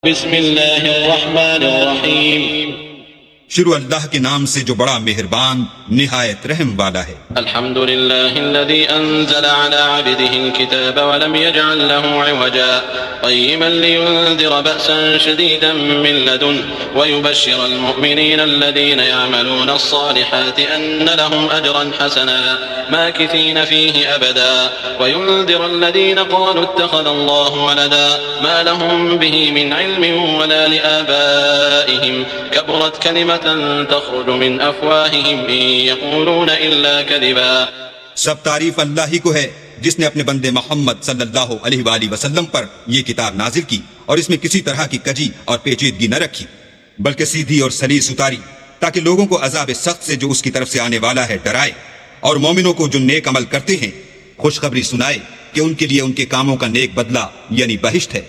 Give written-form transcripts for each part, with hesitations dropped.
بسم اللہ الرحمن الرحیم شروع اللہ کے نام سے جو بڑا مہربان نہایت رحم والا ہے۔ الحمد للہ الذي انزل على عبده الكتاب ولم يجعل له عوجا قيما لينذر بأسا شديدا من لدنه ويبشر المؤمنين الذين يعملون الصالحات أن لهم أجرا حسنا ماكثين فيه أبدا وينذر الذين قالوا اتخذ الله ولدا ما لهم به من علم ولا لآبائهم كبرت كلمة تخرج من افواههم ان يقولون الا كذبا۔ سب تعریف اللہ ہی کو ہے جس نے اپنے بندے محمد صلی اللہ علیہ وآلہ وسلم پر یہ کتاب نازل کی اور اس میں کسی طرح کی کجی اور پیچیدگی نہ رکھی بلکہ سیدھی اور سلیس اتاری تاکہ لوگوں کو عذاب سخت سے جو اس کی طرف سے آنے والا ہے ڈرائے، اور مومنوں کو جو نیک عمل کرتے ہیں خوشخبری سنائے کہ ان کے لیے ان کے کاموں کا نیک بدلہ یعنی بہشت ہے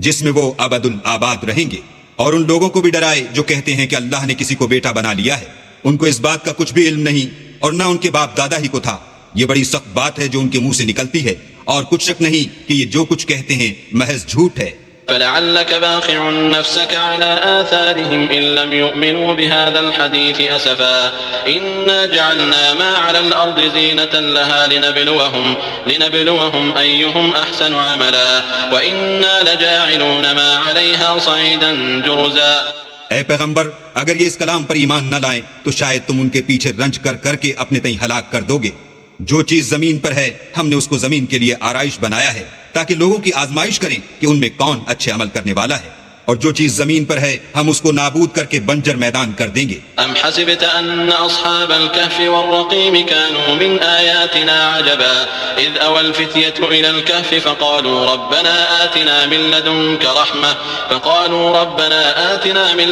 جس میں وہ ابد الآباد رہیں گے، اور ان لوگوں کو بھی ڈرائے جو کہتے ہیں کہ اللہ نے کسی کو بیٹا بنا لیا ہے، ان کو اس بات کا کچھ بھی علم نہیں اور نہ ان کے باپ دادا ہی کو تھا۔ یہ بڑی سخت بات ہے جو ان کے منہ سے نکلتی ہے، اور کچھ شک نہیں کہ یہ جو کچھ کہتے ہیں محض جھوٹ ہے۔ فلعلك باخع نفسك على آثارهم إن لم يؤمنوا بهذا الحديث أسفا إنا جعلنا ما على الأرض زينة لها لنبلوهم أيهم أحسن عملا وإنا لجاعلون ما عليها صعيدا جرزا۔ اے پیغمبر، اگر یہ اس کلام پر ایمان نہ لائیں تو شاید تم ان کے پیچھے رنج کر کر کے اپنے تئیں ہلاک کر دو گے۔ جو چیز زمین پر ہے ہم نے اس کو زمین کے لیے آرائش بنایا ہے تاکہ لوگوں کی آزمائش کریں کہ ان میں کون اچھے عمل کرنے والا ہے، اور جو چیز زمین پر ہے ہم اس کو نابود کر کے بنجر میدان کر دیں گے۔ ام حسبت ان اصحاب الكهف والرقيم كانوا من آياتنا عجبا اذ اوى الفتية الى الكهف فقالوا ربنا آتنا من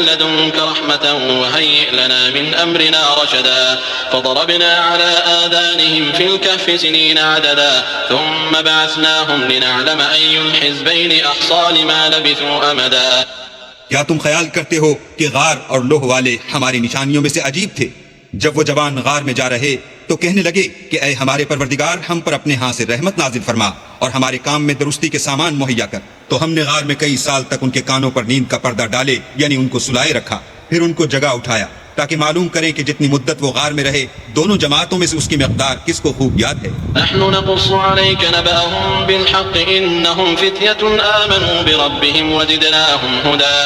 لدنك رحمة وهيئ لنا من امرنا رشدا فضربنا على آذانهم في الكهف سنين عددا ثم بعثناهم لنعلم اي الحزبين احصى لما لبثوا امدا۔ کیا تم خیال کرتے ہو کہ غار اور لوہ والے ہماری نشانیوں میں سے عجیب تھے؟ جب وہ جوان غار میں جا رہے تو کہنے لگے کہ اے ہمارے پروردگار، ہم پر اپنے ہاں سے رحمت نازل فرما اور ہمارے کام میں درستی کے سامان مہیا کر۔ تو ہم نے غار میں کئی سال تک ان کے کانوں پر نیند کا پردہ ڈالے یعنی ان کو سلائے رکھا، پھر ان کو جگہ اٹھایا تاکہ معلوم کریں کہ جتنی مدت وہ غار میں رہے دونوں جماعتوں میں سے اس کی مقدار کس کو خوب یاد ہے۔ نحن نقص عليك نبأهم بالحق إنهم فتية آمنوا بربهم وزدناهم هدى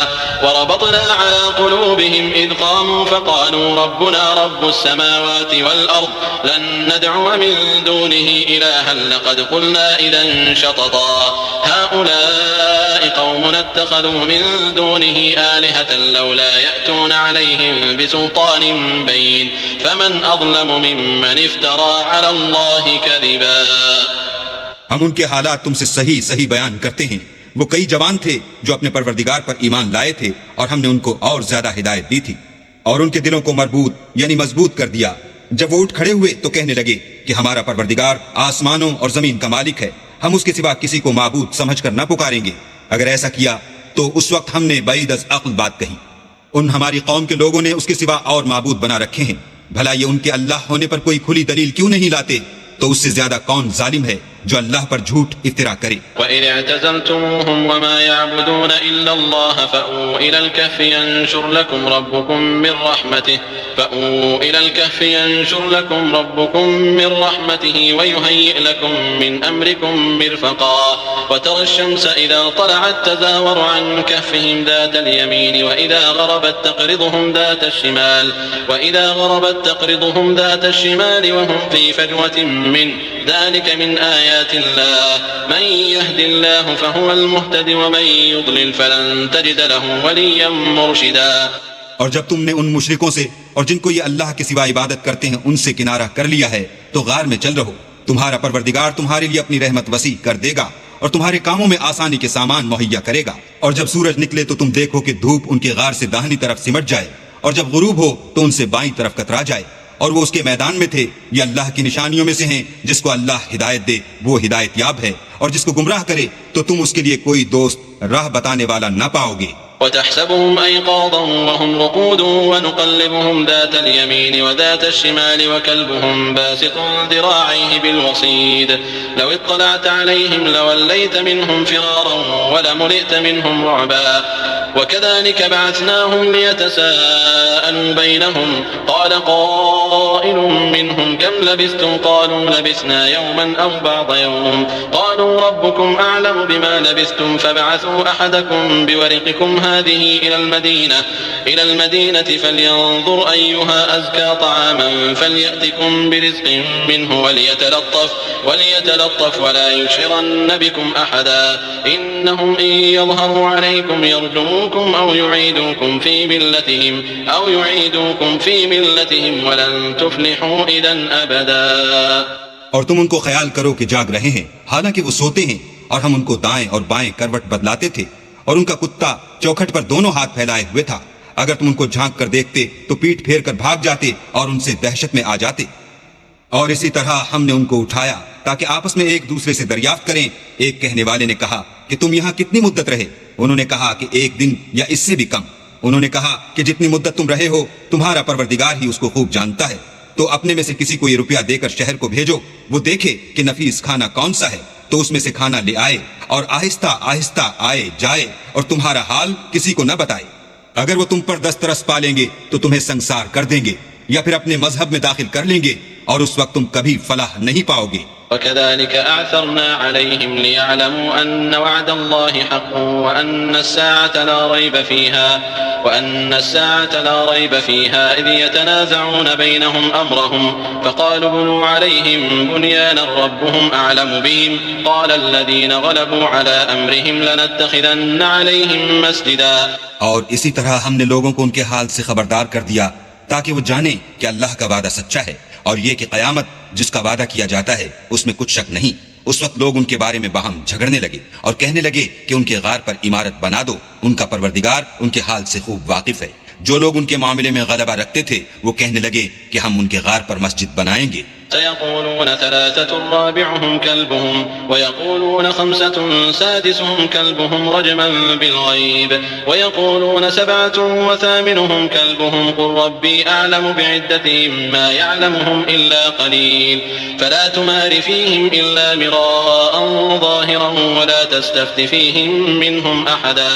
وربطنا على قلوبهم إذ قاموا فقالوا ربنا رب السماوات والأرض لن ندعو من دونه إلها لقد قلنا إذا شططا هؤلاء قومنا اتخذوا من دونه آلهة لولا يأتون عليهم بسلطان بين فمن أظلم ممن افترى على الله كذبا۔ ہم ان کے حالات تم سے صحیح بیان کرتے ہیں۔ وہ کئی جوان تھے جو اپنے پروردگار پر ایمان لائے تھے اور ہم نے ان کو اور زیادہ ہدایت دی تھی اور ان کے دلوں کو مربوط یعنی مضبوط کر دیا۔ جب وہ اٹھ کھڑے ہوئے تو کہنے لگے کہ ہمارا پروردگار آسمانوں اور زمین کا مالک ہے، ہم اس کے سوا کسی کو معبود سمجھ کر نہ پکاریں گے۔ اگر ایسا کیا تو اس وقت ہم نے بعید از عقل بات کہی۔ ان ہماری قوم کے لوگوں نے اس کے سوا اور معبود بنا رکھے ہیں، بھلا یہ ان کے اللہ ہونے پر کوئی کھلی دلیل کیوں نہیں لاتے؟ تو اس سے زیادہ کون ظالم ہے جو اللہ پر جھوٹ افترا کرے۔ وَإِذْ اعْتَزَلْتُمُوهُمْ وَمَا يَعْبُدُونَ إِلَّا اللَّهَ فَأْوُوا إِلَى الْكَهْفِ يَنشُرْ لَكُمْ رَبُّكُمْ مِنْ رَحْمَتِهِ وَيُهَيِّئْ لَكُمْ مِنْ أَمْرِكُمْ مِرْفَقًا وَتَرَى الشَّمْسَ إِذَا طَلَعَتْ تَزَاوَرُ عَنْ كَهْفِهِمْ ذَاتَ الْيَمِينِ وَإِذَا غَرَبَتْ تَقْرِضُهُمْ ذَاتَ الشِّمَالِ وَهُمْ فِي فَجْوَةٍ مِّنْ ذَلِكَ مِنْ آيَاتِ اللَّهِ مَنْ يَهْدِ اللَّهُ فَهُوَ الْمُهْتَدِ وَمَنْ يُضْلِلْ فَلَنْ تَجِدَ لَهُ وَلِيًّا مُرْشِدًا۔ اور جب تم نے ان مشرکوں سے اور جن کو یہ اللہ کے سوا عبادت کرتے ہیں ان سے کنارہ کر لیا ہے تو غار میں چل رہو، تمہارا پروردگار تمہارے لیے اپنی رحمت وسیع کر دے گا اور تمہارے کاموں میں آسانی کے سامان مہیا کرے گا۔ اور جب سورج نکلے تو تم دیکھو کہ دھوپ ان کے غار سے داہنی طرف سمٹ جائے، اور جب غروب ہو تو ان سے بائیں طرف کترا جائے، اور وہ اس کے میدان میں تھے۔ یہ اللہ کی نشانیوں میں سے ہیں، جس کو اللہ ہدایت دے وہ ہدایت یاب ہے، اور جس کو گمراہ کرے تو تم اس کے لیے کوئی دوست راہ بتانے والا نہ پاؤ گے۔ وتحسبهم أيقاظا وهم رقود ونقلبهم ذات اليمين وذات الشمال وكلبهم باسط ذراعيه بالوصيد لو اطلعت عليهم لوليت منهم فرارا ولملئت منهم رعبا وكذلك بعثناهم ليتساءلوا بينهم قال قائل منهم كم لبثتم قالوا لبثنا يوما أو بعض يوم قالوا ربكم أعلم بما لبثتم فابعثوا أحدكم بورقكم هذه إلى المدينة فلينظر أيها أزكى طعاما فليأتكم برزق منه وليتلطف ولا يشعرن بكم أحدا إنهم إن يظهروا عليكم يرجموكم أو يعيدوكم في ملتهم ولن تفلحوا إذن أبدا. اور تم ان کو خیال کرو کہ جاگ رہے ہیں حالانکہ وہ سوتے ہیں، اور ہم ان کو دائیں اور بائیں کروٹ بدلاتے تھے، اور ان کا کتا چوکھٹ پر دونوں ہاتھ پھیلائے ہوئے تھا۔ اگر تم ان کو جھانک کر دیکھتے تو پیٹ پھیر کر بھاگ جاتے اور ان سے دہشت میں آ جاتے۔ اور اسی طرح ہم نے ان کو اٹھایا تاکہ آپس میں ایک دوسرے سے دریافت کریں۔ ایک کہنے والے نے کہا کہ تم یہاں کتنی مدت رہے؟ انہوں نے کہا کہ 1 دن یا اس سے بھی کم۔ انہوں نے کہا کہ جتنی مدت تم رہے ہو تمہارا پروردگار ہی اس کو خوب جانتا ہے، تو اپنے میں سے کسی کو یہ روپیہ دے کر شہر کو بھیجو، وہ دیکھے کہ نفیس کھانا کون سا ہے، تو اس میں سے کھانا لے آئے، اور آہستہ آہستہ آئے جائے اور تمہارا حال کسی کو نہ بتائے۔ اگر وہ تم پر دسترس پا لیں گے تو تمہیں سنگسار کر دیں گے، یا پھر اپنے مذہب میں داخل کر لیں گے، اور اس وقت تم کبھی فلاح نہیں پاؤ گے۔ وكذلك أعثرنا عليهم ليعلموا أن وعد الله حق وأن الساعة لا ريب فيها إذ يتنازعون بينهم أمرهم فقالوا بنوا عليهم بنيانا ربهم أعلم بهم قال الذين غلبوا على أمرهم لنتخذن عليهم مسجدا۔ اور اسی طرح ہم نے لوگوں کو ان کے حال سے خبردار کر دیا تاکہ وہ جانیں کہ اللہ کا وعدہ سچا ہے، اور یہ کہ قیامت جس کا وعدہ کیا جاتا ہے اس میں کچھ شک نہیں۔ اس وقت لوگ ان کے بارے میں باہم جھگڑنے لگے اور کہنے لگے کہ ان کے غار پر عمارت بنا دو، ان کا پروردگار ان کے حال سے خوب واقف ہے۔ جو لوگ ان کے معاملے میں غلبہ رکھتے تھے وہ کہنے لگے کہ ہم ان کے غار پر مسجد بنائیں گے۔ سيقولون 3 رابعهم كلبهم ويقولون 5 سادسهم كلبهم رجما بالغيب ويقولون 7 وثامنهم كلبهم قل ربي أعلم بعدتهم ما يعلمهم إلا قليل فلا تمار فيهم إلا مراء ظاهرا ولا تستفت فيهم منهم أحدا۔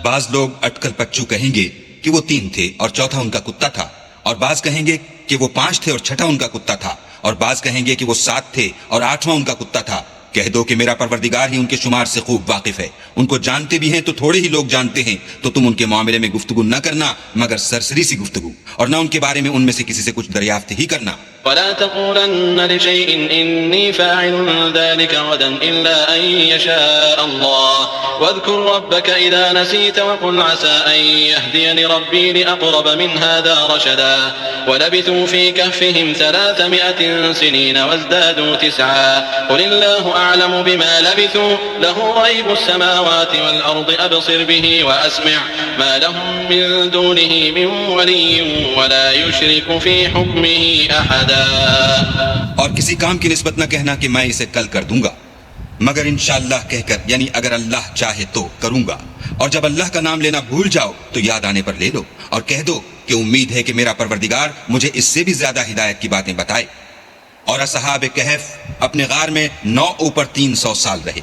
بعض لوگ اٹکل پچو کہیں گے کہ وہ 3 تھے اور چوتھا ان کا کتا تھا، اور بعض کہیں گے کہ وہ 5 تھے اور چھٹا ان کا کتا تھا، اور بعض کہیں گے کہ وہ 7 تھے اور 8واں ان کا کتا تھا۔ کہہ دو کہ میرا پروردگار ہی ان کے شمار سے خوب واقف ہے، ان کو جانتے بھی ہیں تو تھوڑے ہی لوگ جانتے ہیں، تو تم ان کے معاملے میں گفتگو نہ کرنا مگر سرسری سی گفتگو، اور نہ ان کے بارے میں ان میں سے کسی سے کچھ دریافت ہی کرنا۔ ولا تقولن لشيء إني فاعل ذلك غدا إلا أن يشاء الله واذكر ربك إذا نسيت وقل عسى أن يهديني ربي لأقرب من هذا رشدا ولبثوا في كهفهم 300 سنين وازدادوا 9 قل الله أعلم بما لبثوا له غيب السماوات والأرض أبصر به وأسمع ما لهم من دونه من ولي ولا يشرك في حكمه أحدا۔ اور کسی کام کی نسبت نہ کہنا کہ میں اسے کل کر دوں گا مگر انشاءاللہ کہہ کر، یعنی اگر اللہ چاہے تو کروں گا، اور جب اللہ کا نام لینا بھول جاؤ تو یاد آنے پر لے لو، اور کہہ دو کہ امید ہے کہ میرا پروردگار مجھے اس سے بھی زیادہ ہدایت کی باتیں بتائے۔ اور اصحاب کہف اپنے غار میں 9 اوپر 300 سال رہے۔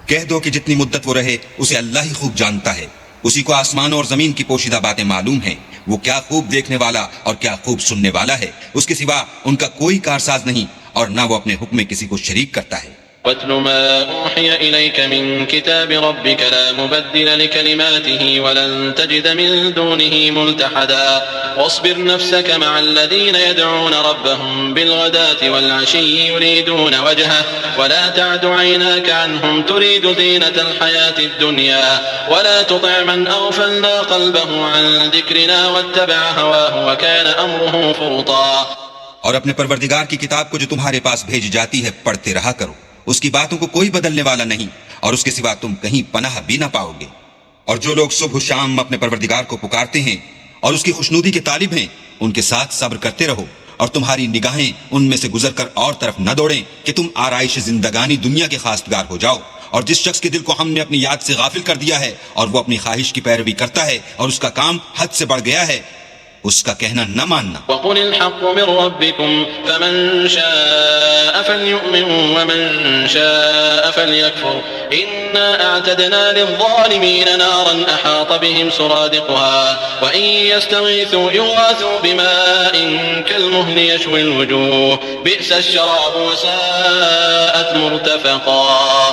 کہہ دو کہ جتنی مدت وہ رہے اسے اللہ ہی خوب جانتا ہے، اسی کو آسمانوں اور زمین کی پوشیدہ باتیں معلوم ہیں، وہ کیا خوب دیکھنے والا اور کیا خوب سننے والا ہے، اس کے سوا ان کا کوئی کارساز نہیں، اور نہ وہ اپنے حکم میں کسی کو شریک کرتا ہے۔ واتل ما أوحي إليك من كتاب ربك لا مبدل لكلماته ولن تجد من دونه ملتحدا واصبر نفسك مع الذين يدعون ربهم بالغداة والعشي يريدون وجهه ولا تعد عيناك عنهم تريد زينة الحياة الدنيا ولا تطع من أغفلنا قلبه عن ذكرنا واتبع هواه وكان أمره فرطا۔ اور اپنے پروردگار کی کتاب کو جو تمہارے پاس بھیجی جاتی ہے پڑھتے رہا کرو، اس کی باتوں کو کوئی بدلنے والا نہیں، اور اس کے سوا تم کہیں پناہ بھی نہ پاؤ گے۔ اور جو لوگ صبح و شام اپنے پروردگار کو پکارتے ہیں اور اس کی خوشنودی کے طالب ہیں، ان کے ساتھ صبر کرتے رہو، اور تمہاری نگاہیں ان میں سے گزر کر اور طرف نہ دوڑیں کہ تم آرائش زندگانی دنیا کے خواستگار ہو جاؤ۔ اور جس شخص کے دل کو ہم نے اپنی یاد سے غافل کر دیا ہے اور وہ اپنی خواہش کی پیروی کرتا ہے اور اس کا کام حد سے بڑھ گیا ہے، اس کا کہنا نہ ماننا۔ وقل الحق من ربكم فمن شاء فليؤمن ومن شاء فليكفر إنا أعتدنا للظالمين نارا أحاط بهم سرادقها وإن يستغيثوا يغاثوا بماء كالمهل يشوي الوجوه بئس الشراب وساءت مرتفقا۔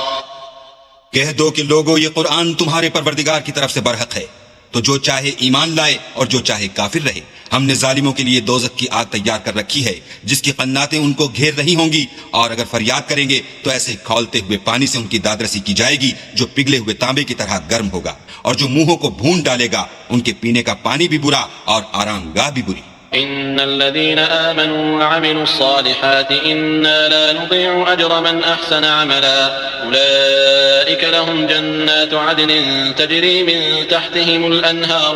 کہہ دو کہ لوگو یہ قرآن تمہارے پروردگار کی طرف سے برحق ہے، تو جو چاہے ایمان لائے اور جو چاہے کافر رہے۔ ہم نے ظالموں کے لیے دوزخ کی آگ تیار کر رکھی ہے جس کی قناتیں ان کو گھیر رہی ہوں گی، اور اگر فریاد کریں گے تو ایسے کھولتے ہوئے پانی سے ان کی دادرسی کی جائے گی جو پگھلے ہوئے تانبے کی طرح گرم ہوگا، اور جو منہوں کو بھون ڈالے گا ان کے پینے کا پانی بھی برا اور آرام گاہ بھی بری۔ إن الذين آمنوا وعملوا الصالحات إنا لا نضيع أجر من أحسن عملا أولئك لهم جنات عدن تجري من تحتهم الأنهار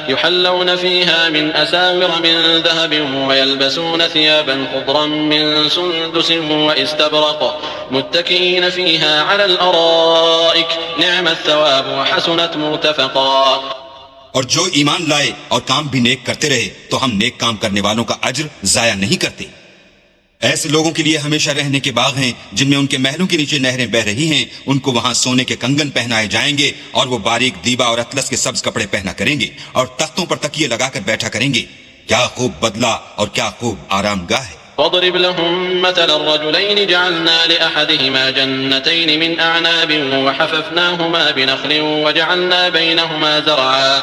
يحلون فيها من أساور من ذهب ويلبسون ثيابا خضرا من سندس وإستبرق متكئين فيها على الأرائك نعم الثواب وحسنت مرتفقا۔ اور جو ایمان لائے اور کام بھی نیک کرتے رہے تو ہم نیک کام کرنے والوں کا اجر ضائع نہیں کرتے۔ ایسے لوگوں کے لیے ہمیشہ رہنے کے باغ ہیں جن میں ان کے محلوں کے نیچے نہریں بہ رہی ہیں، ان کو وہاں سونے کے کنگن پہنائے جائیں گے اور وہ باریک دیبا اور اطلس کے سبز کپڑے پہنا کریں گے اور تختوں پر تکیے لگا کر بیٹھا کریں گے۔ کیا خوب بدلہ اور کیا خوب آرام گاہ ہے۔ واضرب لهم مثل الرجلين جعلنا لأحدهما جنتين من أعناب وحففناهما بنخل وجعلنا بينهما زرعا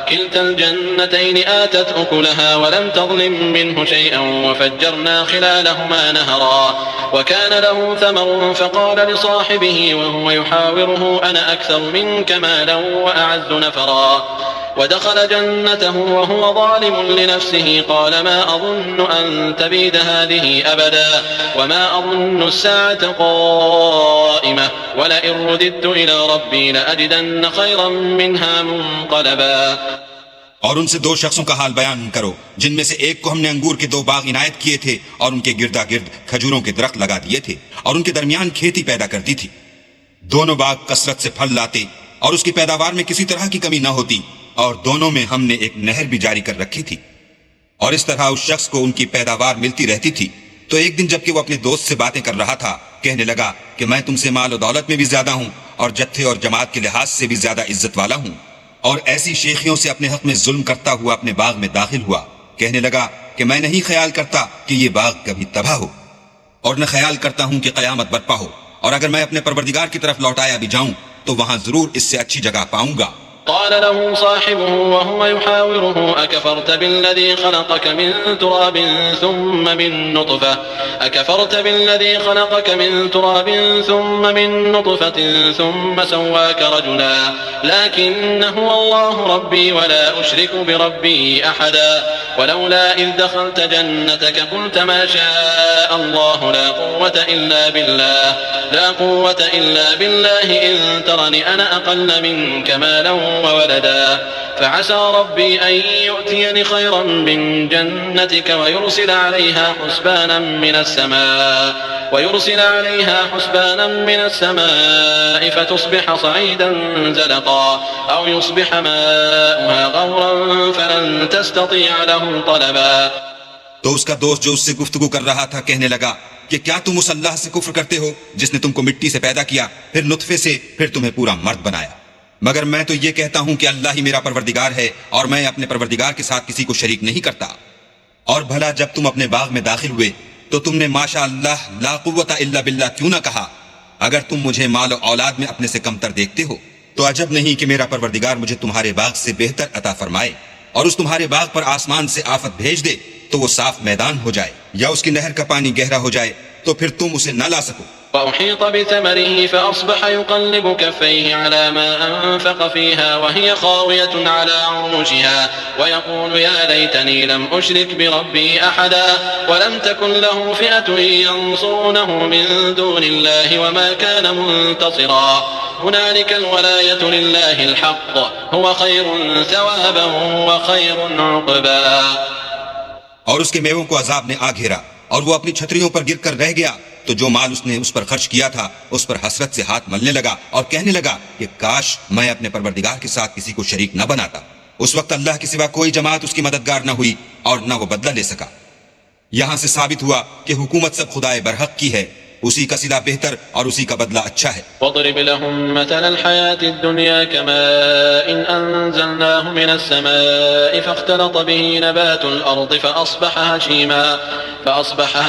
كلتا الجنتين آتت أكلها ولم تظلم منه شيئا وفجرنا خلالهما نهرا وكان له ثمر فقال لصاحبه وهو يحاوره أنا أكثر منك مالا وأعز نفرا ودخل جنته وهو ظالم لنفسه قال ما أظن أن تبيد هذه أبدا وما أظن الساعة قائمة ولئن رددت إلى ربي لأجدن خيرا منها منقلبا۔ اور ان سے دو شخصوں کا حال بیان کرو جن میں سے ایک کو ہم نے انگور کے 2 باغ عنایت کیے تھے اور ان کے گردا گرد کھجوروں کے درخت لگا دیے تھے اور ان کے درمیان کھیتی پیدا کرتی تھی۔ دونوں باغ کثرت سے پھل لاتے اور اس کی پیداوار میں کسی طرح کی کمی نہ ہوتی، اور دونوں میں ہم نے ایک نہر بھی جاری کر رکھی تھی، اور اس طرح اس شخص کو ان کی پیداوار ملتی رہتی تھی۔ تو ایک دن جبکہ وہ اپنے دوست سے باتیں کر رہا تھا کہنے لگا کہ میں تم سے مال و دولت میں بھی زیادہ ہوں اور جتھے اور جماعت کے لحاظ سے بھی زیادہ عزت والا ہوں، اور ایسی شیخیوں سے اپنے حق میں ظلم کرتا ہوا اپنے باغ میں داخل ہوا۔ کہنے لگا کہ میں نہیں خیال کرتا کہ یہ باغ کبھی تباہ ہو، اور نہ خیال کرتا ہوں کہ قیامت برپا ہو، اور اگر میں اپنے پروردگار کی طرف لوٹایا بھی جاؤں تو وہاں ضرور اس سے اچھی جگہ پاؤں گا۔ قال له صاحبه وهو يحاوره أكفرت بالذي خلقك من تراب ثم من نطفة ثم سواك رجلا لكن هو الله ربي ولا أشرك بربي أحدا ولولا إذ دخلت جنتك قلت ما شاء الله لا قوة إلا بالله إن ترني أنا أقل منك مالا وولدا فعسى ربي أن يؤتيني خيرا من جنتك ويرسل عليها حسبانا من السماء فتصبح صعيدا زلقا أو يصبح ماؤها غورا فلن تستطيع له طلبا۔ تو اس کا دوست جو اس سے گفتگو کر رہا تھا کہنے لگا کہ کیا تم اس اللہ سے کفر کرتے ہو جس نے تم کو مٹی سے پیدا کیا، پھر نطفے سے، پھر تمہیں پورا مرد بنایا؟ مگر میں تو یہ کہتا ہوں کہ اللہ ہی میرا پروردگار ہے اور میں اپنے پروردگار کے ساتھ کسی کو شریک نہیں کرتا۔ اور بھلا جب تم اپنے باغ میں داخل ہوئے تو تم نے ماشاء اللہ لا قوت الا باللہ کیوں نہ کہا؟ اگر تم مجھے مال و اولاد میں اپنے سے کمتر دیکھتے ہو تو عجب نہیں کہ میرا پروردگار مجھے تمہارے باغ سے بہتر عطا فرمائے اور اس تمہارے باغ پر آسمان سے آفت بھیج دے تو وہ صاف میدان ہو جائے یا اس کی نہر کا پانی گہرا ہو جائے تو پھر تم اسے نہ لا سکو۔ وأحيط بثمره فأصبح يقلب كفيه على ما أنفق فيها وهي خاوية على عروشها ويقول يا ليتني لم أشرك بربي أحدا ولم تكن له فئة ينصرونه من دون الله وما كان منتصرا هنالك الولاية لله الحق هو خير ثوابا وخير عقبا۔ اور اس کے میووں کو عذاب نے آ گھیرا اور وہ اپنی چھتریوں پر گر کر رہ گیا، تو جو مال اس نے اس پر خرچ کیا تھا اس پر حسرت سے ہاتھ ملنے لگا اور کہنے لگا کہ کاش میں اپنے پروردگار کے ساتھ کسی کو شریک نہ بناتا۔ اس وقت اللہ کے سوا کوئی جماعت اس کی مددگار نہ ہوئی اور نہ وہ بدلہ لے سکا۔ یہاں سے ثابت ہوا کہ حکومت سب خدائے برحق کی ہے، اسی کا صلہ بہتر اور اسی کا بدلہ اچھا ہے۔ واضرب لهم مثل الحياة الدنيا كماء إن أنزلناه من السماء فاختلط به نبات الأرض فأصبح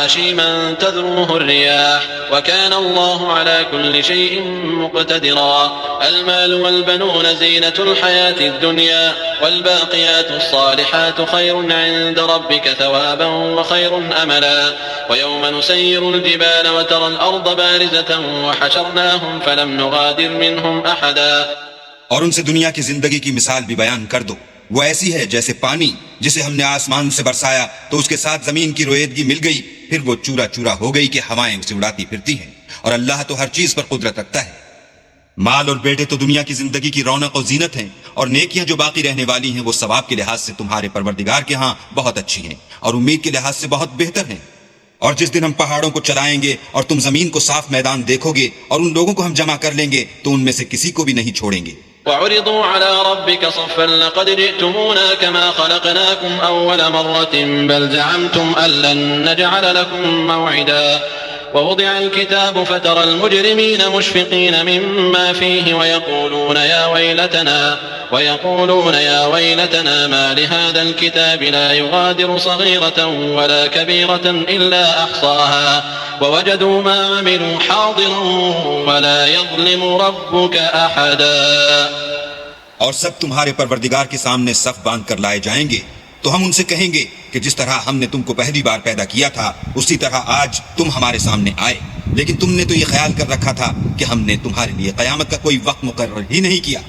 هشيما تذروه الرياح وكان الله على كل شيء مقتدرا المال والبنون زينة الحياة الدنيا والباقيات الصالحات خير عند ربك ثوابا وخير أملا ويوم نسير الجبال وترى الأرض بارزة وحشرناهم فلم نغادر منهم أحدا۔ اور ان سے دنیا کی زندگی کی مثال بھی بیان کر دو، وہ ایسی ہے جیسے پانی جسے ہم نے آسمان سے برسایا تو اس کے ساتھ زمین کی رویدگی مل گئی، پھر وہ چورا چورا ہو گئی کہ ہوائیں اسے اڑاتی پھرتی ہیں، اور اللہ تو ہر چیز پر قدرت رکھتا ہے۔ مال اور بیٹے تو دنیا کی زندگی کی رونق و زینت ہیں، اور نیکیاں جو باقی رہنے والی ہیں وہ ثواب کے لحاظ سے تمہارے پروردگار کے ہاں بہت اچھی ہیں اور امید کے لحاظ سے بہت بہتر ہیں۔ اور جس دن ہم پہاڑوں کو چلائیں گے اور تم زمین کو صاف میدان دیکھو گے اور ان لوگوں کو ہم جمع کر لیں گے تو ان میں سے کسی کو بھی نہیں چھوڑیں گے۔ وعرضوا على ربك صفا لقد جئتمونا كما خلقناكم أول مرة بل زعمتم أن لن نجعل لكم موعدا ووضع الكتاب فترى المجرمين مشفقين مما فيه ويقولون يا ويلتنا ما لهذا الكتاب لا يغادر صغيرة ولا كبيرة إلا أحصاها ووجدوا ما عملوا حاضرا ولا يظلم ربك أحدا۔ اور سب تمہارے پروردگار کے سامنے صف باندھ کر لائے جائیں گے تو ہم ان سے کہیں گے کہ جس طرح ہم نے تم کو پہلی بار پیدا کیا تھا اسی طرح آج تم ہمارے سامنے آئے، لیکن تم نے تو یہ خیال کر رکھا تھا کہ ہم نے تمہارے لیے قیامت کا کوئی وقت مقرر ہی نہیں کیا۔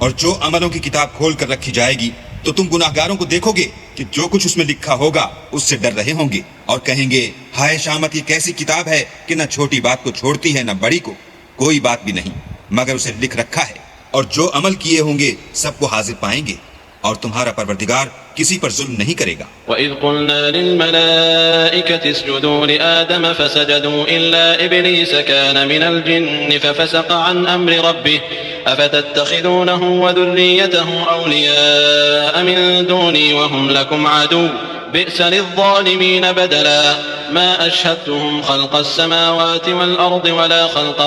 اور جو عملوں کی کتاب کھول کر رکھی جائے گی تو تم گناہگاروں کو دیکھو گے کہ جو کچھ اس میں لکھا ہوگا اس سے ڈر رہے ہوں گے اور کہیں گے ہائے شامت، یہ کیسی کتاب ہے کہ نہ چھوٹی بات کو چھوڑتی ہے نہ بڑی کو، کوئی بات بھی نہیں مگر اسے لکھ رکھا ہے، اور جو عمل کیے ہوں گے سب کو حاضر پائیں گے، اور تمہارا پروردگار کسی پر ظلم نہیں کرے گا۔ وَإِذْ قُلْنَا لِلْمَلَائِكَةِ اسْجُدُوا لِآدَمَ فَسَجَدُوا إِلَّا إِبْلِيسَ كَانَ مِنَ الْجِنِّ فَفَسَقَ عَنْ أَمْرِ رَبِّهِ أَفَتَتَّخِذُونَهُ وَذُرِّيَّتَهُ أَوْلِيَاءَ مِن دُونِي وَهُمْ لَكُمْ عَدُوٌّ بئس للظالمين بدلا ما أشهدتهم خلق السماوات والأرض ولا خلق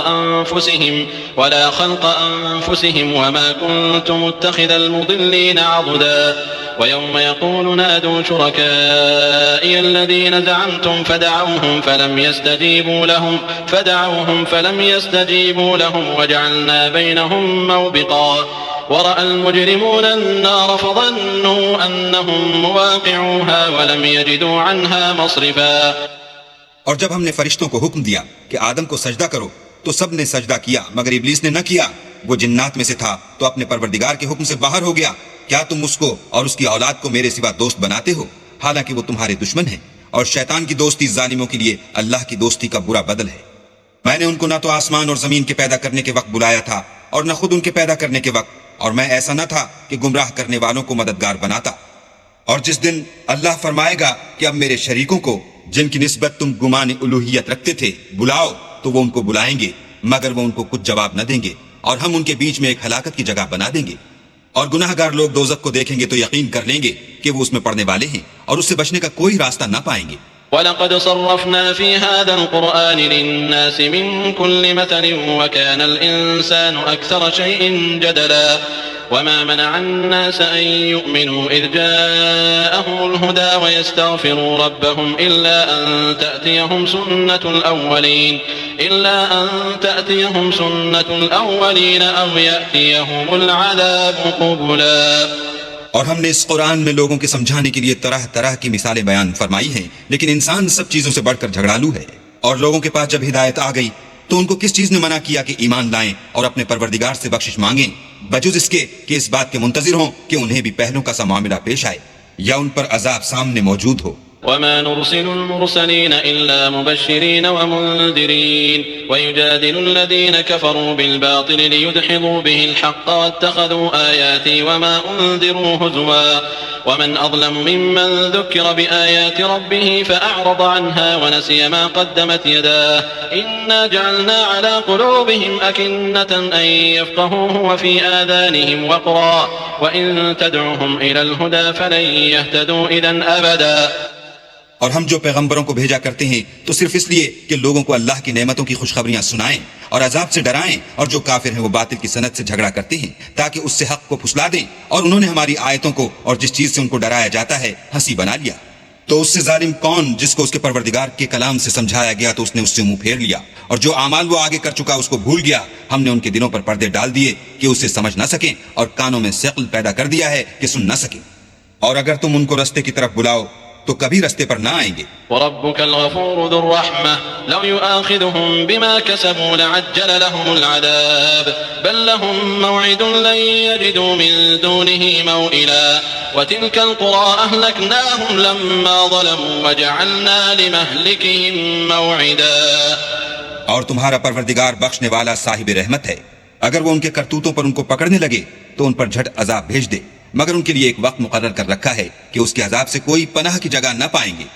أنفسهم وما كنت متخذ المضلين عضدا ويوم يقول نادوا شركائي الذين زعمتم فدعوهم فلم يستجيبوا لهم وجعلنا بينهم موبقا ورأى المجرمون النار فظنوا أنهم مواقعوها ولم يجدوا عنها مصرفا۔ اور جب ہم نے فرشتوں کو حکم دیا کہ آدم کو سجدہ کرو تو سب نے سجدہ کیا مگر ابلیس نے نہ کیا، وہ جنات میں سے تھا تو اپنے پروردگار کے حکم سے باہر ہو گیا۔ کیا تم اس کو اور اس کی اولاد کو میرے سوا دوست بناتے ہو حالانکہ وہ تمہارے دشمن ہیں، اور شیطان کی دوستی ظالموں کے لیے اللہ کی دوستی کا برا بدل ہے۔ میں نے ان کو نہ تو آسمان اور زمین کے پیدا کرنے کے وقت بلایا تھا اور نہ خود ان کے پیدا کرنے کے وقت، اور میں ایسا نہ تھا کہ گمراہ کرنے والوں کو مددگار بناتا۔ اور جس دن اللہ فرمائے گا کہ اب میرے شریکوں کو جن کی نسبت تم گمان الوہیت رکھتے تھے بلاؤ، تو وہ ان کو بلائیں گے مگر وہ ان کو کچھ جواب نہ دیں گے، اور ہم ان کے بیچ میں ایک ہلاکت کی جگہ بنا دیں گے۔ اور گناہ گار لوگ دوزخ کو دیکھیں گے تو یقین کر لیں گے کہ وہ اس میں پڑنے والے ہیں اور اس سے بچنے کا کوئی راستہ نہ پائیں گے۔ وَلَقَدْ صَرَّفْنَا فِي هَذَا الْقُرْآنِ لِلنَّاسِ مِن كُلِّ مَثَلٍ وَكَانَ الْإِنسَانُ أَكْثَرَ شَيْءٍ جَدَلًا وَمَا مَنَعَ النَّاسَ أَن يُؤْمِنُوا إِذْ جَاءَهُمُ الْهُدَى وَيَسْتَغْفِرُوا رَبَّهُمْ إِلَّا أَن تَأْتِيَهُمْ سُنَّةُ الْأَوَّلِينَ أَوْ يَأْتِيَهُمُ الْعَذَابُ قُبُلًا۔ اور ہم نے اس قرآن میں لوگوں کے سمجھانے کے لیے طرح طرح کی مثالیں بیان فرمائی ہیں، لیکن انسان سب چیزوں سے بڑھ کر جھگڑالو ہے، اور لوگوں کے پاس جب ہدایت آ گئی تو ان کو کس چیز نے منع کیا کہ ایمان لائیں اور اپنے پروردگار سے بخشش مانگیں، بجز اس کے کہ اس بات کے منتظر ہوں کہ انہیں بھی پہلوں کا سا معاملہ پیش آئے یا ان پر عذاب سامنے موجود ہو۔ وما نرسل المرسلين إلا مبشرين ومنذرين ويجادل الذين كفروا بالباطل ليدحضوا به الحق واتخذوا آياتي وما أنذروا هزوا ومن أظلم ممن ذكر بآيات ربه فأعرض عنها ونسي ما قدمت يداه إنا جعلنا على قلوبهم أكنة أن يفقهوه وفي آذانهم وقرا وإن تدعهم إلى الهدى فلن يهتدوا إذن أبدا. اور ہم جو پیغمبروں کو بھیجا کرتے ہیں تو صرف اس لیے کہ لوگوں کو اللہ کی نعمتوں کی خوشخبریاں سنائیں اور عذاب سے ڈرائیں، اور جو کافر ہیں وہ باطل کی سنت سے جھگڑا کرتے ہیں تاکہ اس سے حق کو پھسلا دیں، اور انہوں نے ہماری آیتوں کو اور جس چیز سے ان کو ڈرایا جاتا ہے ہنسی بنا لیا۔ تو اس سے ظالم کون جس کو اس کے پروردگار کے کلام سے سمجھایا گیا تو اس نے اس سے منہ پھیر لیا، اور جو اعمال وہ آگے کر چکا اس کو بھول گیا۔ ہم نے ان کے دلوں پر پردے ڈال دیے کہ اسے سمجھ نہ سکیں، اور کانوں میں ثقل پیدا کر دیا ہے کہ سن نہ سکیں، اور اگر تم ان کو رستے کی طرف بلاؤ تو کبھی رستے پر نہ آئیں گے۔ وربك الغفور ذو الرحمة لو يؤاخذهم بما كسبوا لعجل لهم العذاب بل لهم موعد لن يجدوا من دونه موئلا وتلك القرى أهلكناهم لما ظلموا وجعلنا لمهلكهم موعدا۔ اور تمہارا پروردگار بخشنے والا صاحب رحمت ہے، اگر وہ ان کے کرتوتوں پر ان کو پکڑنے لگے تو ان پر جھٹ عذاب بھیج دے، مگر ان کے لیے ایک وقت مقرر کر رکھا ہے کہ اس کے عذاب سے کوئی پناہ کی جگہ نہ پائیں گے۔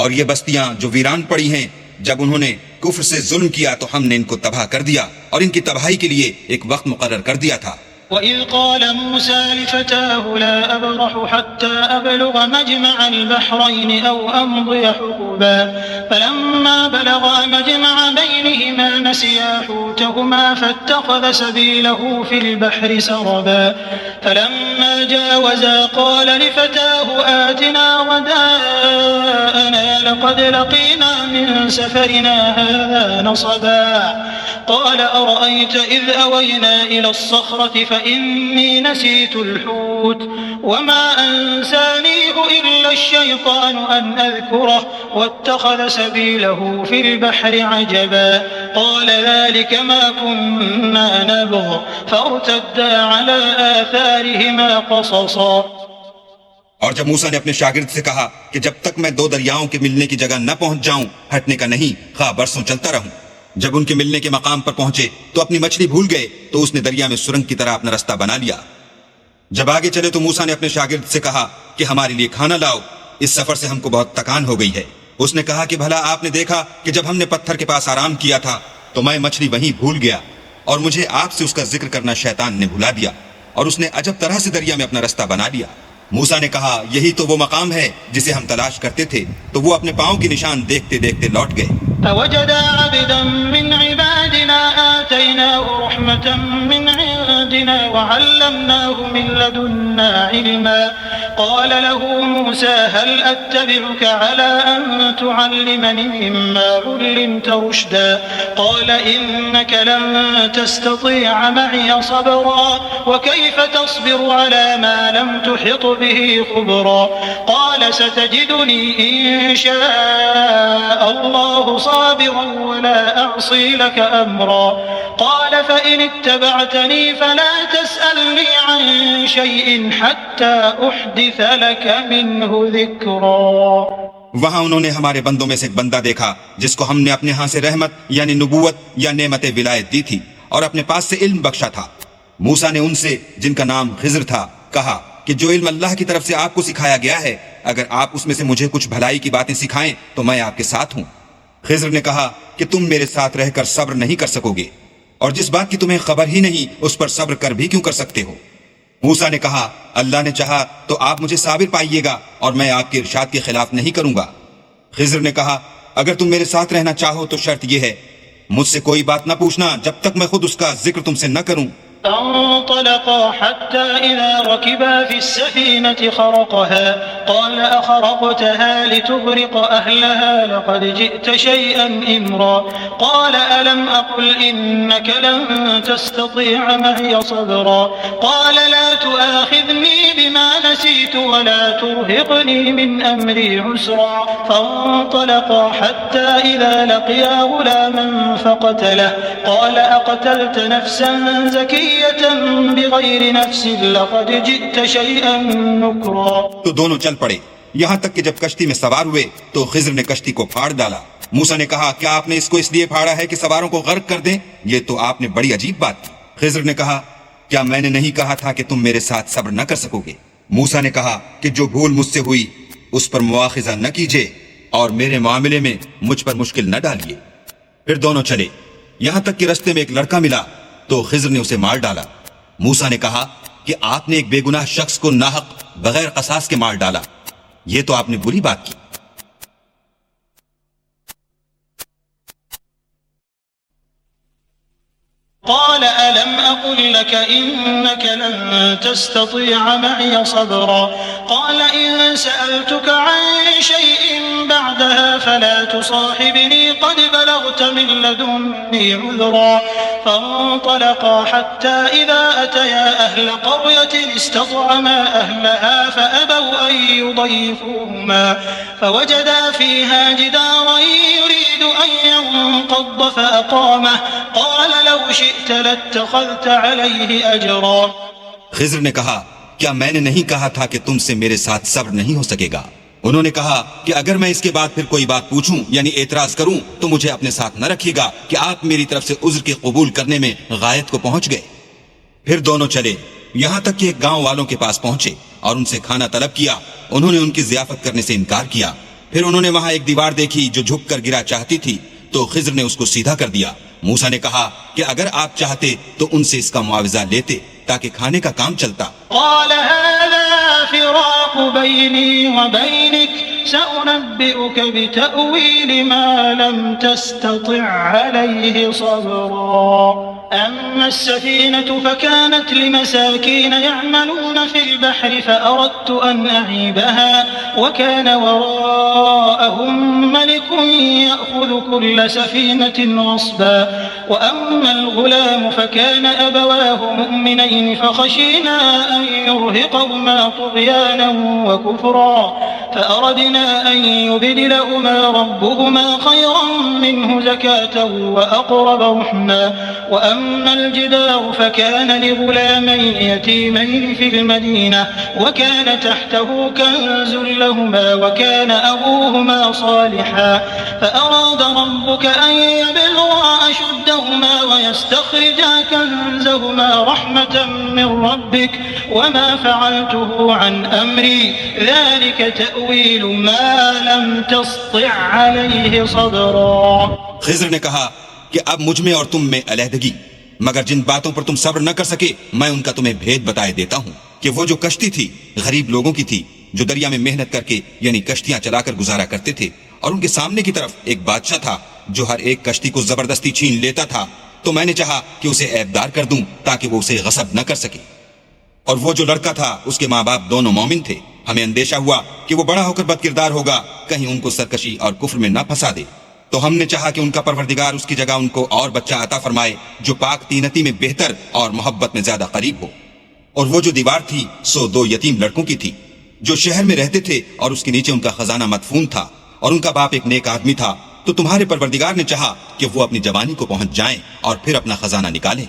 اور یہ بستیاں جو ویران پڑی ہیں، جب انہوں نے کفر سے ظلم کیا تو ہم نے ان کو تباہ کر دیا، اور ان کی تباہی کے لیے ایک وقت مقرر کر دیا تھا۔ وَإِذْ قَالَ مُوسَى لِفَتَاهُ لَا أَبْرَحُ حَتَّى أَبْلُغَ مَجْمَعَ الْبَحْرَيْنِ أَوْ أَمْضِيَ حُقُبًا فَلَمَّا بَلَغَا مَجْمَعَ بَيْنِهِمَا نَسِيَا حُوتَهُمَا فَاتَّخَذَ سَبِيلَهُ فِي الْبَحْرِ سَرَبًا فَلَمَّا جَاوَزَا قَالَ لِفَتَاهُ آتِنَا غَدَاءَنَا لَقَدْ لَقِينَا مِنْ سَفَرِنَا هَذَا نَصَبًا قال أرأيت إذ أوينا إلى الصخرة فإني نسيت الحوت وما أنسانيه إلا الشيطان أن أذكره واتخذ سبيله في البحر عجبا قال ذلك ما كنا نبغ فارتدا على آثارهما قصصا۔ اور جب موسیٰ نے اپنے شاگرد سے کہا کہ جب تک میں دو دریاؤں کے ملنے کی جگہ نہ پہنچ جاؤں ہٹنے کا نہیں، خواہ برسوں چلتا رہوں۔ جب ان کے ملنے کے مقام پر پہنچے تو اپنی مچھلی بھول گئے تو اس نے دریا میں سرنگ کی طرح اپنا رستہ بنا لیا۔ جب آگے چلے تو موسیٰ نے اپنے شاگرد سے کہا کہ ہمارے لیے کھانا لاؤ، اس سفر سے ہم کو بہت تکان ہو گئی ہے۔ اس نے کہا کہ بھلا آپ نے دیکھا کہ جب ہم نے پتھر کے پاس آرام کیا تھا تو میں مچھلی وہیں بھول گیا، اور مجھے آپ سے اس کا ذکر کرنا شیطان نے بھلا دیا، اور اس نے عجب طرح سے دریا میں اپنا رستہ بنا لیا۔ موسیٰ نے کہا یہی تو وہ مقام ہے جسے ہم تلاش کرتے تھے، تو وہ اپنے پاؤں کی نشان دیکھتے دیکھتے لوٹ گئے۔ فوجدا عبدا من عبادنا آتيناه رحمة من عندنا وعلمناه من لدنا علما قال له موسى هل أتبعك على أن تعلمني مما علمت رشدا قال إنك لن تستطيع معي صبرا وكيف تصبر على ما لم تحط به خبرا قال ستجدني إن شاء الله صابرا ولا أعصي لك أمرا قال فإن اتبعتني فلا تسألني عن شيء حتى أحدث لك منه ذكرا۔ وہاں انہوں نے ہمارے بندوں میں سے ایک بندہ دیکھا جس کو ہم نے اپنے ہاں سے رحمت یعنی نبوت یا نعمت ولایت دی تھی اور اپنے پاس سے علم بخشا تھا۔ موسیٰ نے ان سے جن کا نام خضر تھا کہا کہ جو علم اللہ کی طرف سے آپ کو سکھایا گیا ہے اگر آپ اس میں سے مجھے کچھ بھلائی کی باتیں سکھائیں تو میں آپ کے ساتھ ہوں۔ خضر نے کہا کہ تم میرے ساتھ رہ کر صبر نہیں کر سکو گے، اور جس بات کی تمہیں خبر ہی نہیں اس پر صبر کر بھی کیوں کر سکتے ہو؟ موسیٰ نے کہا اللہ نے چاہا تو آپ مجھے صابر پائیے گا اور میں آپ کے ارشاد کے خلاف نہیں کروں گا۔ خضر نے کہا اگر تم میرے ساتھ رہنا چاہو تو شرط یہ ہے مجھ سے کوئی بات نہ پوچھنا جب تک میں خود اس کا ذکر تم سے نہ کروں۔ فانطلقا حتى إذا ركبا في السفينة خرقها قال أخرقتها لتغرق أهلها لقد جئت شيئا إمرا قال ألم أقل إنك لن تستطيع معي صبرا قال لا تؤاخذني بما نسيت ولا ترهقني من أمري عسرا فانطلقا حتى إذا لقيا غلاما فقتله قال أقتلت نفسا زكية بغیر نفس لقد جئت شیئا نکرا۔ تو دونوں چل پڑے یہاں تک کہ جب کشتی میں سوار ہوئے تو خضر نے کشتی کو پھاڑ ڈالا۔ موسیٰ نے کہا کیا آپ نے اس کو اس لیے پھاڑا ہے کہ سواروں کو غرق کر دیں؟ یہ تو آپ نے بڑی عجیب بات کی۔ خضر نے کہا کیا میں نے نہیں کہا تھا کہ تم میرے ساتھ صبر نہ کر سکو گے؟ موسیٰ نے کہا کہ جو بھول مجھ سے ہوئی اس پر مواخذہ نہ کیجیے اور میرے معاملے میں مجھ پر مشکل نہ ڈالیے۔ پھر دونوں چلے یہاں تک کہ رستے میں ایک لڑکا ملا تو خضر نے اسے مار ڈالا۔ موسیٰ نے کہا کہ آپ نے ایک بے گناہ شخص کو ناحق بغیر قصاص کے مار ڈالا، یہ تو آپ نے بری بات کی۔ قال ألم أقل لك إنك لن تستطيع معي صبرا قال إن سألتك عن شيء بعدها فلا تصاحبني قد بلغت من لدني عذرا فانطلقا حتى إذا أتيا أهل قرية استطعما أهلها فأبوا أن يضيفوهما فوجدا فيها جدارا يريد أن ينقض فأقامه قال لو شئت لاتخذت عليه أجرا۔ خضر نے کہا کیا میں نے نہیں کہا تھا کہ تم سے میرے ساتھ صبر نہیں ہو سکے گا؟ انہوں نے کہا کہ اگر میں اس کے بعد پھر کوئی بات پوچھوں یعنی اعتراض کروں تو مجھے اپنے ساتھ نہ رکھیے گا کہ آپ میری طرف سے عذر کے قبول کرنے میں غایت کو پہنچ گئے۔ پھر دونوں چلے یہاں تک کہ ایک گاؤں والوں کے پاس پہنچے اور ان سے کھانا طلب کیا۔ انہوں نے ان کی ضیافت کرنے سے انکار کیا۔ پھر انہوں نے وہاں ایک دیوار دیکھی جو جھک کر گرا چاہتی تھی تو خضر نے اس کو سیدھا کر دیا۔ موسیٰ نے کہا کہ اگر آپ چاہتے تو ان سے اس کا معاوضہ لیتے تاکہ کھانے کا کام چلتا۔ قال هذا فراق بيني وبينك سأنبئك بتأويل ما لم تستطع عليه صبرا أما السفينة فكانت لمساكين يعملون في البحر فأردت أن أعيبها وكان وراءهم ملك يأخذ كل سفينة غصبا وأما الغلام فكان أبواه مؤمنين فخشينا أن يرهقهما طغيانا وكفرا فأردنا أن يبدلهما ربهما خيرا منه زكاة وأقرب رحما وأما الجدار فكان لغلامين يتيمين في المدينة وكان تحته كنز لهما وكان أبوهما صالحا فأراد ربك أن يبلغا أشدهما ويستخرجا كنزهما رحمة من ربك وما فعلته عن أمري ذلك تأويل ما لم تسطع عليه صبرا۔ خضر نے کہا کہ اب مجھ میں اور تم میں علیحدگی، مگر جن باتوں پر تم صبر نہ کر سکے میں ان کا تمہیں بھید بتائے دیتا ہوں کہ وہ جو کشتی تھی غریب لوگوں کی تھی جو دریا میں محنت کر کے یعنی کشتیاں چلا کر گزارا کرتے تھے، اور ان کے سامنے کی طرف ایک بادشاہ تھا جو ہر ایک کشتی کو زبردستی چھین لیتا تھا، تو میں نے چاہا کہ اسے عیبدار کر دوں تاکہ وہ اسے غصب نہ کر سکے۔ اور وہ جو لڑکا تھا اس کے ماں باپ دونوں مومن تھے، ہمیں اندیشہ ہوا کہ وہ بڑا ہو کر بد کردار ہوگا، کہیں ان کو سرکشی اور کفر میں نہ پھنسا دے، تو ہم نے چاہا کہ ان کا پروردگار اس کی جگہ ان کو اور بچہ عطا فرمائے جو پاک تینتی میں بہتر اور محبت میں زیادہ قریب ہو۔ اور وہ جو دیوار تھی سو 2 یتیم لڑکوں کی تھی جو شہر میں رہتے تھے اور اس کے نیچے ان کا خزانہ مدفون تھا، اور ان کا باپ ایک نیک آدمی تھا، تو تمہارے پروردگار نے چاہا کہ وہ اپنی جوانی کو پہنچ جائیں اور پھر اپنا خزانہ نکالیں۔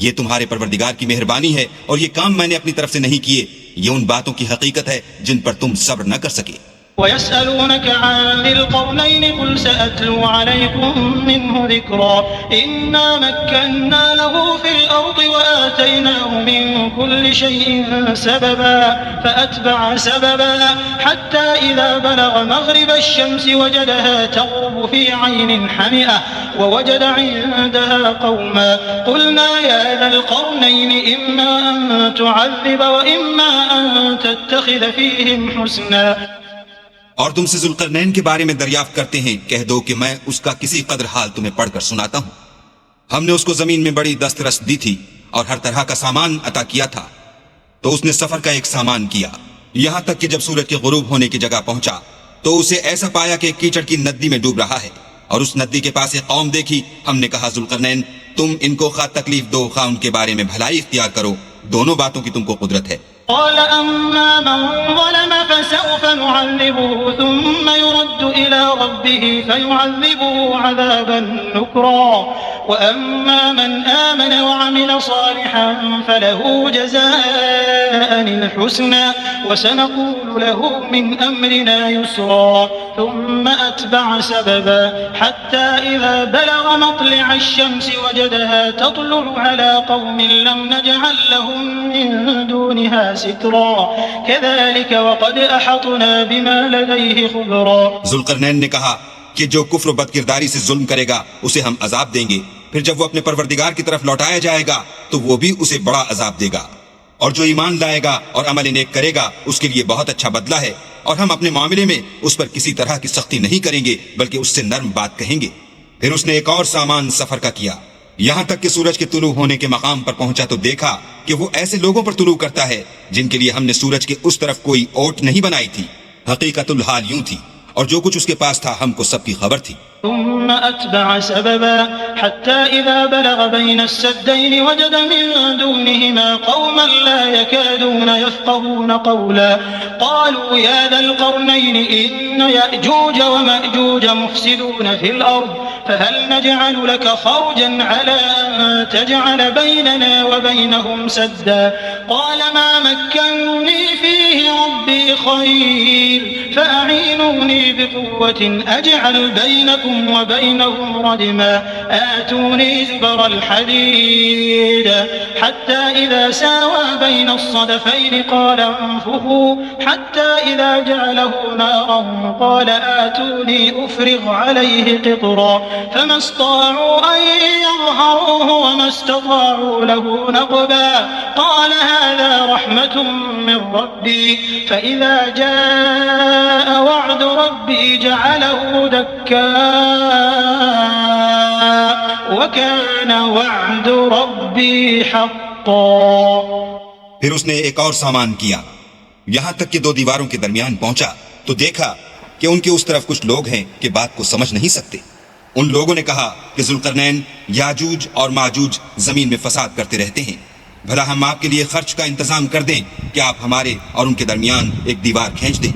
یہ تمہارے پروردگار کی مہربانی ہے اور یہ کام میں نے اپنی طرف سے نہیں کیے، یہ ان باتوں کی حقیقت ہے جن پر تم صبر نہ کر سکے۔ ويسألونك عن ذي القرنين قل سأتلو عليكم منه ذكرا إنا مكنا له في الأرض وآتيناه من كل شيء سببا فأتبع سببا حتى إذا بلغ مغرب الشمس وجدها تغرب في عين حمئة ووجد عندها قوما قلنا يا ذا القرنين إما أن تعذب وإما أن تتخذ فيهم حسنا۔ اور تم سے ذوالقرنین کے بارے میں دریافت کرتے ہیں، کہہ دو کہ میں اس کا کسی قدر حال تمہیں پڑھ کر سناتا ہوں۔ ہم نے اس کو زمین میں بڑی دسترس دی تھی اور ہر طرح کا سامان عطا کیا تھا، تو اس نے سفر کا ایک سامان کیا، یہاں تک کہ جب سورج کے غروب ہونے کی جگہ پہنچا تو اسے ایسا پایا کہ کیچڑ کی ندی میں ڈوب رہا ہے، اور اس ندی کے پاس ایک قوم دیکھی۔ ہم نے کہا ذوالقرنین تم ان کو خواہ تکلیف دو خواہ ان کے بارے میں بھلائی اختیار کرو، دونوں باتوں کی تم کو قدرت ہے۔ قال أما من ظلم فسوف نعذبه ثم يرد إلى ربه فيعذبه عذابا نكرا وأما من آمن وعمل صالحا فله جزاء الحسنى وسنقول له من أمرنا يسرا ثم أتبع سببا حتى إذا بلغ مطلع الشمس وجدها تطلع على قوم لم نجعل لهم من دونها سترا كذلك وقد أحطنا بما لديه خبرا۔ ذوالقرنین نے کہا کہ جو کفر و بد کرداری سے ظلم کرے گا اسے ہم عذاب دیں گے، پھر جب وہ اپنے پروردگار کی طرف لوٹایا جائے گا تو وہ بھی اسے بڑا عذاب دے گا۔ اور جو ایمان لائے گا اور عمل نیک کرے گا اس کے لیے بہت اچھا بدلہ ہے، اور ہم اپنے معاملے میں اس پر کسی طرح کی سختی نہیں کریں گے بلکہ اس سے نرم بات کہیں گے۔ پھر اس نے ایک اور سامان سفر کا کیا، یہاں تک کہ سورج کے طلوع ہونے کے مقام پر پہنچا تو دیکھا کہ وہ ایسے لوگوں پر طلوع کرتا ہے جن کے لیے ہم نے سورج کے اس طرف کوئی اوٹ نہیں بنائی تھی۔ حقیقت الحال یوں تھی، اور جو کچھ اس کے پاس تھا ہم کو سب کی خبر تھی۔ ثم أتبع سببا حتى إذا بلغ بين السدين وجد من دونهما قوما لا يكادون يفقهون قولا قالوا يا ذا القرنين إن يأجوج ومأجوج مفسدون في الأرض فهل نجعل لك خرجا على أن تجعل بيننا وبينهم سدا قال ما مكنني فيه ربي خير فأعينوني بقوة أجعل بينكم وبينهم ردما آتوني زبر الحديد حتى إذا ساوى بين الصدفين قال انفخوا حتى إذا جعله نارا قال آتوني أفرغ عليه قطرا فما استطاعوا أن يظهروه وما استطاعوا له نقبا قال هذا رحمة من ربي فإذا جاء وعد ربي جعله دكا وكان وعد ربي حقا۔ پھر اس نے ایک اور سامان کیا، یہاں تک کہ دو دیواروں کے درمیان پہنچا تو دیکھا کہ ان کے اس طرف کچھ لوگ ہیں کہ بات کو سمجھ نہیں سکتے۔ ان لوگوں نے کہا کہ ذوالقرنین یاجوج اور ماجوج زمین میں فساد کرتے رہتے ہیں، بھلا ہم آپ کے لیے خرچ کا انتظام کر دیں کہ آپ ہمارے اور ان کے درمیان ایک دیوار کھینچ دیں۔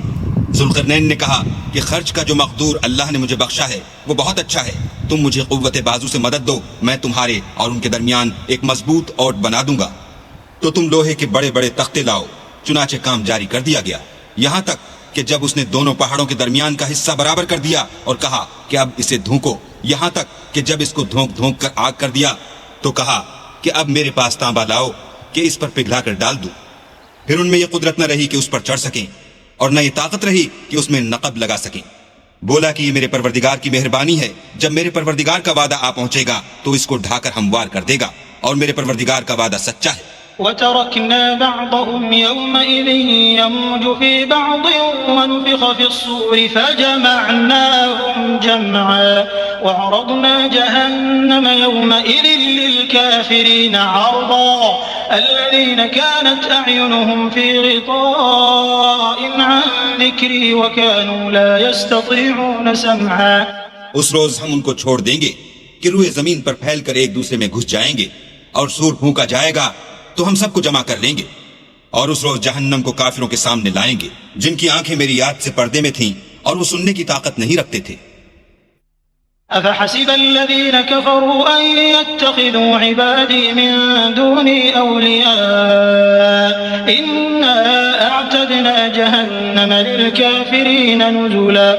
ذوالقرنین نے کہا کہ خرچ کا جو مقدور اللہ نے مجھے بخشا ہے وہ بہت اچھا ہے، تم مجھے قوت بازو سے مدد دو، میں تمہارے اور ان کے درمیان ایک مضبوط اوٹ بنا دوں گا۔ تو تم لوہے کے بڑے بڑے تختے لاؤ۔ چنانچہ کام جاری کر دیا گیا، یہاں تک کہ جب اس نے دونوں پہاڑوں کے درمیان کا حصہ برابر کر دیا اور کہا کہ اب اسے دھونکو، یہاں تک کہ جب اس کو دھونک دھونک کر آگ کر دیا تو کہا کہ اب میرے پاس تانبا لاؤ کہ اس پر پگھلا کر ڈال دوں۔ پھر ان میں یہ قدرت نہ رہی کہ اس پر چڑھ سکیں، اور نہ یہ طاقت رہی کہ اس میں نقب لگا سکیں۔ بولا کہ یہ میرے پروردگار کی مہربانی ہے، جب میرے پروردگار کا وعدہ آ پہنچے گا تو اس کو ڈھا کر ہموار کر دے گا، اور میرے پروردگار کا وعدہ سچا ہے۔ وتركنا بعضهم يومئذ يموج في بعض ونفخ في الصور فجمعناهم جمعا وعرضنا جهنم يومئذ للكافرين عرضا الذين كانت أعينهم في غطاء عن ذكري وكانوا لا يستطيعون سمعا۔ اس روز ہم ان کو چھوڑ دیں گے کہ روئے زمین پر پھیل کر ایک دوسرے میں گھس جائیں گے، اور سور پھونکا جائے گا تو ہم سب کو جمع کر لیں گے، اور اس روز جہنم کو کافروں کے سامنے لائیں گے جن کی آنکھیں میری یاد سے پردے میں تھیں اور وہ سننے کی طاقت نہیں رکھتے تھے۔ أفحسب الذين كفروا أن يتخذوا عبادي من دوني أولياء إنا أعتدنا جهنم للكافرين نزلا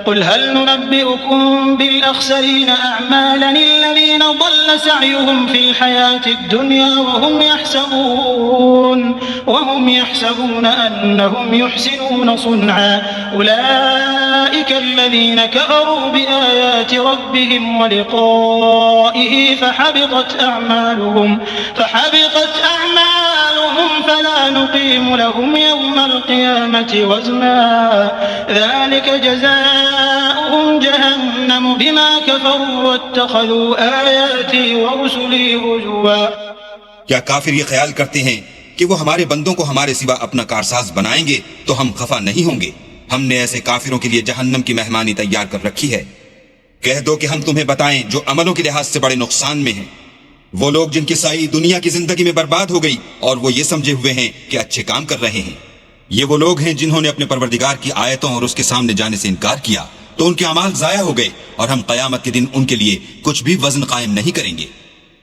قل هل ننبئكم بالأخسرين أعمالا الذين ضل سعيهم في الحياة الدنيا وهم يحسبون أنهم يحسنون صنعا أولئك الذين كفروا بآيات ربهم ولقائه فحبطت أعمالهم فلا نقيم لهم يوم القيامة وزنا ذلك جزاؤهم جهنم بما كفروا واتخذوا آياتي ورسلي هزوا۔ کیا کافر یہ خیال کرتے ہیں کہ وہ ہمارے بندوں کو ہمارے سوا اپنا کارساز بنائیں گے تو ہم خفا نہیں ہوں گے؟ ہم نے ایسے کافروں کے لیے جہنم کی مہمانی تیار کر رکھی ہے۔ کہہ دو کہ ہم تمہیں بتائیں جو عملوں کے لحاظ سے بڑے نقصان میں ہیں، وہ لوگ جن کی سائی دنیا کی زندگی میں برباد ہو گئی اور وہ یہ سمجھے ہوئے ہیں کہ اچھے کام کر رہے ہیں۔ یہ وہ لوگ ہیں جنہوں نے اپنے پروردگار کی آیتوں اور اس کے سامنے جانے سے انکار کیا تو ان کے اعمال ضائع ہو گئے، اور ہم قیامت کے دن ان کے لیے کچھ بھی وزن قائم نہیں کریں گے۔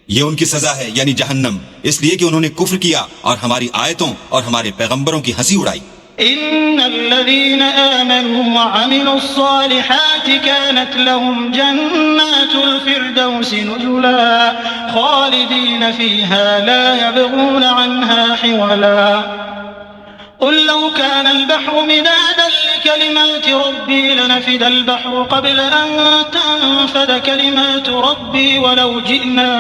یہ ان کی سزا ہے یعنی جہنم، اس لیے کہ انہوں نے کفر کیا اور ہماری آیتوں اور ہمارے پیغمبروں کی ہنسی اڑائی۔ إن الذين آمنوا وعملوا الصالحات كانت لهم جنات الفردوس نزلا خالدين فيها لا يبغون عنها حولا قل لو كان البحر مدادا لكلمات ربي لنفد البحر قبل أن تنفد كلمات ربي ولو جئنا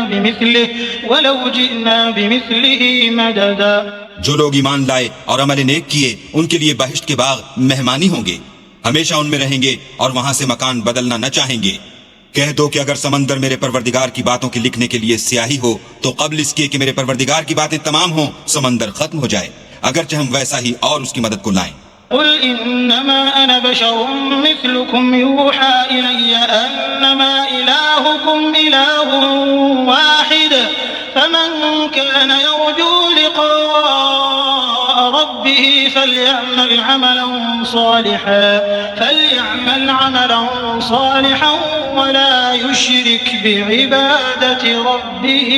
بمثله مددا۔ جو لوگ ایمان لائے اور عمل نیک کیے ان کے لیے بہشت کے باغ مہمانی ہوں گے، ہمیشہ ان میں رہیں گے اور وہاں سے مکان بدلنا نہ چاہیں گے۔ کہہ دو کہ اگر سمندر میرے پروردگار کی باتوں کے لکھنے کے لیے سیاہی ہو تو قبل اس کے کہ میرے پروردگار کی باتیں تمام ہوں سمندر ختم ہو جائے، اگرچہ ہم ویسا ہی اور اس کی مدد کو لائیں۔ قل إنما أنا بشر مثلكم يوحى إلي أنما إلهكم إله واحد فمن كان يرجو لقاء ربه فليعمل عملا صالحا ولا يشرك بعبادة ربه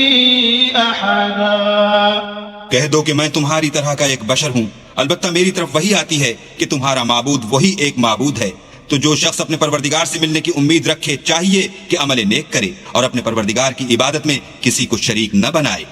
أحدا۔ کہہ دو کہ میں تمہاری طرح کا ایک بشر ہوں، البتہ میری طرف وہی آتی ہے کہ تمہارا معبود وہی ایک معبود ہے، تو جو شخص اپنے پروردگار سے ملنے کی امید رکھے چاہیے کہ عمل نیک کرے اور اپنے پروردگار کی عبادت میں کسی کو شریک نہ بنائے۔